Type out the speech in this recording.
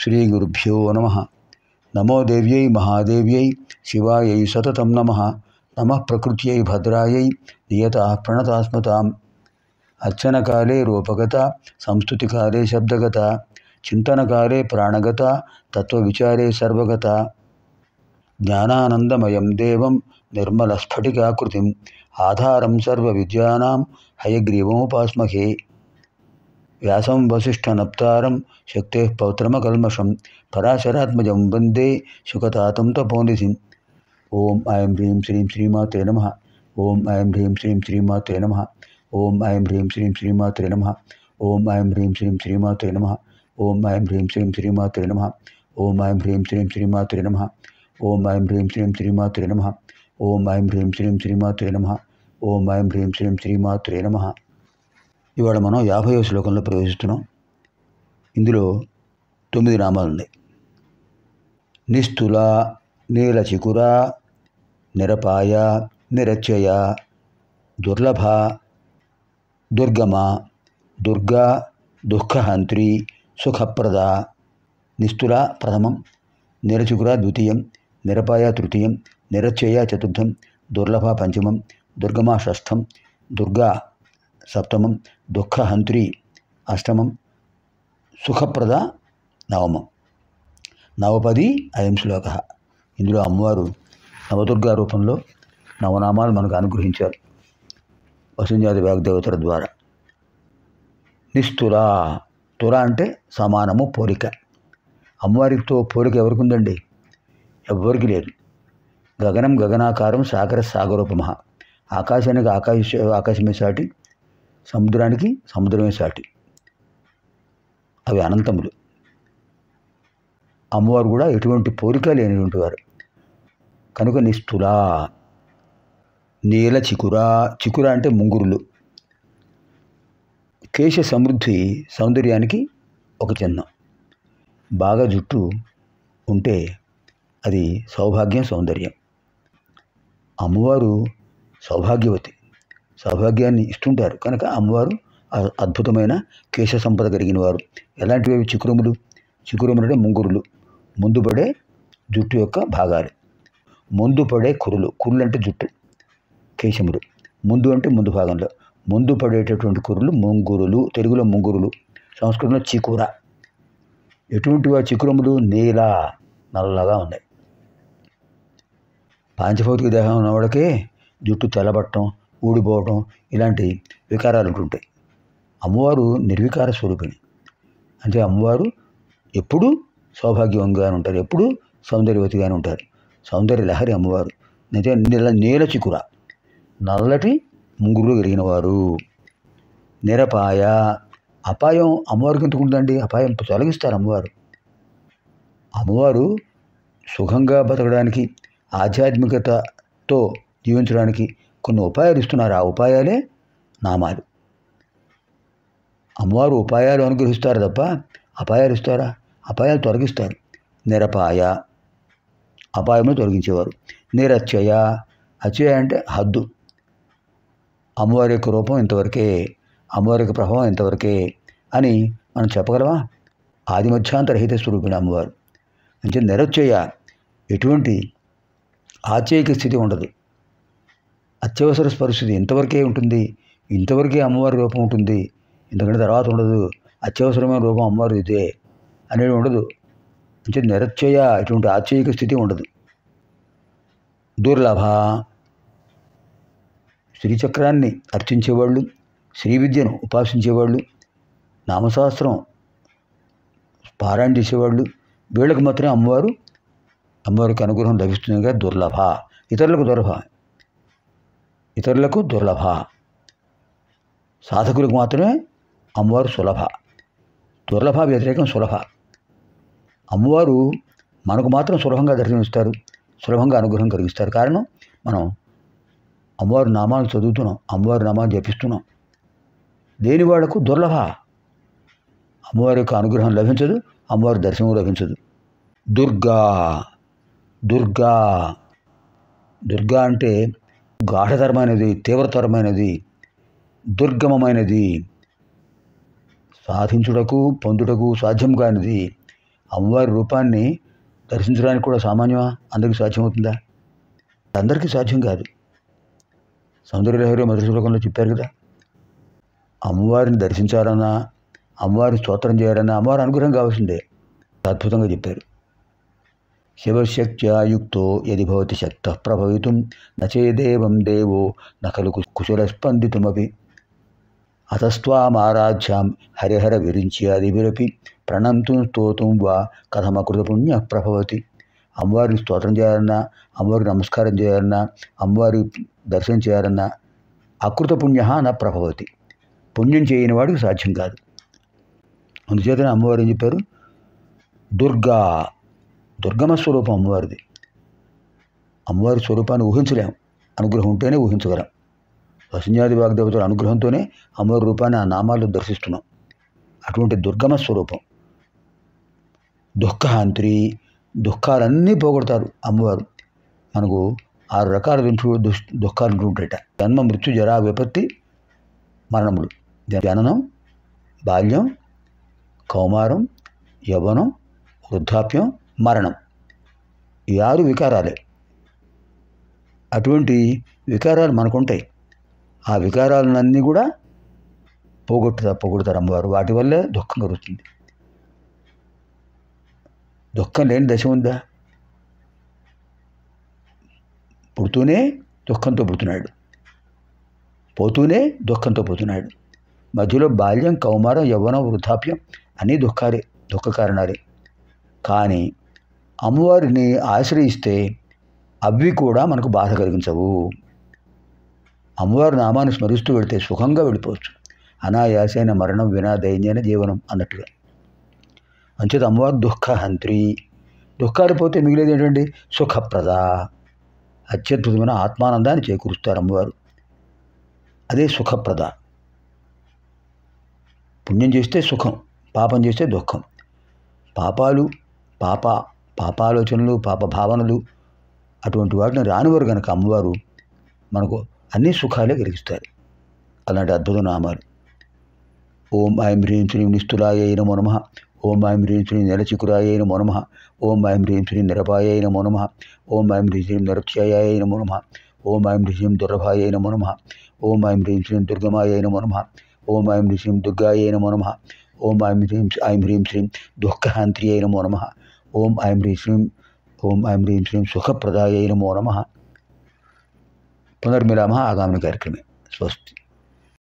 శ్రీగురుభ్యో నమః. నమో దేవ్యై మహాదేవ్యై శివాయై సతతం నమః. నమః ప్రకృత్యై భద్రాయై నియతాః ప్రణతాస్మతాం. అర్చనకాలే రూపగత, సంస్తుతికాలే శబ్దగత, చింతనకాలే ప్రాణగత, తత్వవిచారే సర్వగత. జ్ఞానానందమయం దేవం నిర్మలస్ఫటికాకృతిం ఆధారం సర్వవిద్యానాం హయగ్రీవముపాస్మహే. వ్యాసం వసిష్ఠనప్తారం శక్తే పౌత్రమకల్మషం పరాశరాత్మజం వందే శుకతాతం తపోనిధిం. ఓం ఐం హ్రీం శ్రీం శ్రీమాత్రే నమః. ఓం ఐం హ్రీం శ్రీం శ్రీమాత్రే నమః. ఓం ఐం హ్రీం శ్రీం శ్రీమాత్రే నమః. ఓం ఐం హ్రీం శ్రీం శ్రీమాత్రే నమః. ఓం ఐం హ్రీం శ్రీం శ్రీమాత్రే నమః. ఓం ఐం హ్రీం శ్రీం శ్రీమాత్రే నమః. ఓం ఐం హ్రీం శ్రీం శ్రీమాత్రే నమః. ఓం ఐం హ్రీం శ్రీం శ్రీమాత్రే నమః. ఓం ఐం హ్రీం శ్రీం శ్రీమాత్రే నమః. ఇవాళ మనం 50వ శ్లోకంలో ప్రవేశిస్తున్నాం. ఇందులో 9 నామాలు ఉన్నాయి. నిస్తుల, నీలచికుర, నిరపాయ, నిరచయ, దుర్లభ, దుర్గమ, దుర్గా, దుఃఖహంత్రి, సుఖప్రద. నిస్తుల ప్రథమం, నీలచికుర ద్వితీయం, నిరపాయ తృతీయం, నిరచయ చతుర్థం, దుర్లభ పంచమం, దుర్గమ షష్ఠం, దుర్గా సప్తమం, దుఃఖహంత్రి అష్టమం, సుఖప్రద నవమం. నవపది అయం శ్లోక. ఇందులో అమ్మవారు నవదుర్గా రూపంలో నవనామాలు మనకు అనుగ్రహించారు వసుంజాతి వాగ్దేవతల ద్వారా. నిస్తుల, తుల అంటే సమానము, పోలిక. అమ్మవారితో పోలిక ఎవరికి ఉందండి? ఎవ్వరికి లేదు. గగనం గగనాకారం, సాగర సాగరూపమ. ఆకాశానికి ఆకాశమే సాటి, సముద్రానికి సముద్రమే సాటి. అవి అనంతములు. అమ్మవారు కూడా ఎటువంటి పోలిక లేనిటువంటి వారు కనుక నిస్తుల. నీల చికుర, చికుర అంటే ముంగురులు. కేశ సమృద్ధి సౌందర్యానికి ఒక చిహ్నం. బాగా జుట్టు ఉంటే అది సౌభాగ్యం, సౌందర్యం. అమ్మవారు సౌభాగ్యవతి, సౌభాగ్యాన్ని ఇస్తుంటారు కనుక అమ్మవారు అద్భుతమైన కేశ సంపద కలిగిన వారు. ఎలాంటివి చికురములు? చికురములు అంటే ముంగురులు, ముందు పడే జుట్టు యొక్క భాగాలు. ముందు పడే కురులు, కురులు అంటే జుట్టు, కేశములు. ముందు అంటే ముందు భాగంలో, ముందు పడేటటువంటి కురులు ముంగురులు. తెలుగులో ముంగురులు, సంస్కృతంలో చికుర. ఎటువంటివి చికురములు? నీల, నల్లగా ఉన్నాయి. పాంచభౌతిక దేహం ఉన్నవాళ్ళకే జుట్టు తెల్లబట్టడం, ఊడిపోవటం ఇలాంటి వికారాలు ఉంటుంటాయి. అమ్మవారు నిర్వికార స్వరూపిణి. అంటే అమ్మవారు ఎప్పుడూ సౌభాగ్యంగానే ఉంటారు, ఎప్పుడూ సౌందర్యవతిగానే ఉంటారు. సౌందర్య లహరి అమ్మవారు. నీల చికుర, నల్లటి ముంగురు కలిగిన వారు. నిరపాయ, అపాయం అమ్మవారికి ఎందుకు ఉందండి? అపాయం తొలగిస్తారు అమ్మవారు. అమ్మవారు సుఖంగా బతకడానికి, ఆధ్యాత్మికతతో జీవించడానికి కొన్ని ఉపాయాలు ఇస్తున్నారు. ఆ ఉపాయాలే నామాలు. అమ్మవారు ఉపాయాలు అనుగ్రహిస్తారు తప్ప అపాయాలు ఇస్తారా? అపాయాలు తొలగిస్తారు. నిరపాయ, అపాయమును తొలగించేవారు. నిరచయ, అచయ అంటే హద్దు. అమ్మవారి యొక్క రూపం ఇంతవరకే, అమ్మవారి యొక్క ప్రభావం ఇంతవరకే అని మనం చెప్పగలమా? ఆది మధ్యాంతరహిత స్వరూపిణి అమ్మవారు. అంటే నిరచయ, ఎటువంటి ఆచయిక స్థితి ఉండదు. అత్యవసర పరిస్థితి ఇంతవరకే ఉంటుంది, ఇంతవరకే అమ్మవారి రూపం ఉంటుంది, ఇంతకంటే తర్వాత ఉండదు. అత్యవసరమైన రూపం అమ్మవారి ఇదే అనేది ఉండదు. అంటే నిరచయ, ఇటువంటి ఆచయిక స్థితి ఉండదు. దుర్లభ, శ్రీచక్రాన్ని అర్చించేవాళ్ళు, శ్రీ విద్యను ఉపాసించేవాళ్ళు, నామశాస్త్రం పారాయణ చేసేవాళ్ళు, వీళ్ళకి మాత్రమే అమ్మవారికి అనుగ్రహం లభిస్తుంది. దుర్లభ, ఇతరులకు దుర్లభ, ఇతరులకు దుర్లభ. సాధకులకు మాత్రమే అమ్మవారు సులభ. దుర్లభ వ్యతిరేకం సులభ. అమ్మవారు మనకు మాత్రం సులభంగా దర్శనమిస్తారు, సులభంగా అనుగ్రహం కలిగిస్తారు. కారణం మనం అమ్మవారి నామాలు చదువుతున్నాం, అమ్మవారి నామాలు జపిస్తున్నాం. లేని వాళ్లకు దుర్లభ. అమ్మవారి యొక్క అనుగ్రహం లభించదు, అమ్మవారి దర్శనం లభించదు. దుర్గా, దుర్గా, దుర్గా అంటే గాఢతరమైనది, తీవ్రతరమైనది, దుర్గమమైనది, సాధించుటకు పొందుటకు సాధ్యం కానిది, అమ్మవారి రూపాన్ని దర్శించడానికి కూడా సామాన్యమా? అందరికీ సాధ్యమవుతుందా? అందరికీ సాధ్యం కాదు. సౌందర్యలహరి మొదటి శ్లోకంలో చెప్పారు కదా, అమ్మవారిని దర్శించాలన్నా, అమ్మవారిని స్తోత్రం చేయాలన్నా అమ్మవారి అనుగ్రహం కావాల్సిందే. అద్భుతంగా చెప్పారు. శివశక్త్యా యుక్తో యది భవతి శక్తః ప్రభవితుం నచేదేవం దేవో నఖలు కుశలస్పందితుమపి అతస్త్వామారాధ్యాం హరిహర విరించ్యాదిభిరపి ప్రణంతుం స్తోతుం వా కథమకృత పుణ్య ప్రభవతి. అమ్మవారిని స్తోత్రం చేయాలన్నా, అమ్మవారికి నమస్కారం చేయాలన్నా, అమ్మవారి దర్శనం చేయాలన్నా అకృత పుణ్య న ప్రభవతి. పుణ్యం చేయని వాడికి సాధ్యం కాదు. అందుచేతనే అమ్మవారు ఏం చెప్పారు? దుర్గమ స్వరూపం అమ్మవారిది. అమ్మవారి స్వరూపాన్ని ఊహించలేం, అనుగ్రహం ఉంటేనే ఊహించగలం. వసుంధ్యాది వాగ్దేవతల అనుగ్రహంతోనే అమ్మవారి రూపాన్ని ఆ నామాల్లో దర్శిస్తున్నాం. అటువంటి దుర్గమ స్వరూపం. దుఃఖహాంత్రి, దుఃఖాలన్నీ పోగొడతారు అమ్మవారు. మనకు 6 రకాల దుఃఖాలు ఉంటుంటాయట. జన్మ, మృత్యు, జరా, విపత్తి, మరణములు. జననం, బాల్యం, కౌమారం, యవ్వనం, వృద్ధాప్యం, మరణం. ఈ 6 వికారాలే. అటువంటి వికారాలు మనకుంటాయి. ఆ వికారాలన్నీ కూడా పోగొడతారు అమ్మవారు. వాటి వల్లే దుఃఖం కలుగుతుంది. దుఃఖం లేని దశ ఉందా? పుడుతూనే దుఃఖంతో పుడుతున్నాడు, పోతూనే దుఃఖంతో పోతున్నాడు. మధ్యలో బాల్యం, కౌమారం, యవ్వనం, వృద్ధాప్యం అన్నీ దుఃఖాలే, దుఃఖ కారణాలే. కానీ అమ్మవారిని ఆశ్రయిస్తే అవి కూడా మనకు బాధ కలిగించవు. అమ్మవారి నామాన్ని స్మరిస్తూ వెళితే సుఖంగా వెళ్ళిపోవచ్చు. అనాయాసైన మరణం వినా దైన్యైన జీవనం అన్నట్టుగా. అంచేత అమ్మవారు దుఃఖహంత్రి. దుఃఖాలు పోతే మిగిలేది ఏంటండి? సుఖప్రద. అత్యద్భుతమైన ఆత్మానందాన్ని చేకూరుస్తారు అమ్మవారు. అదే సుఖప్రద. పుణ్యం చేస్తే సుఖం, పాపం చేస్తే దుఃఖం. పాపాలోచనలు, పాప భావనలు అటువంటి వాటిని రానివారు కనుక అమ్మవారు మనకు అన్ని సుఖాలే కలిగిస్తారు. అలాంటి అద్భుత నామాలు. ఓం ఐం హ్రీం శ్రీం నిస్తులాయై నమో నమః. ఓం ఐం హ్రీం శ్రీం నిరచికురాయై నమో నమః. ఓం ఐం హ్రీం శ్రీం నిరపాయై నమో నమః. ఓం ఐం హ్రీం శ్రీం నిరత్యాయై నమో నమః. ఓం ఐం హ్రీం శ్రీం దుర్లభాయై నమో నమః. ఓం ఐం హ్రీం శ్రీం దుర్గమాయై నమో నమః. ఓం ఐం హ్రీం శ్రీం దుర్గాయై నమో నమః. ఓం ఐం హ్రీం శ్రీం దుఃఖహాంత్రియై నమో నమః. ఓం ఐం హ్రీం శ్రీం సుఖప్రదాయై నమో నమః. పునర్మిలామः ఆగామిని కార్యక్రమే. స్వస్తి.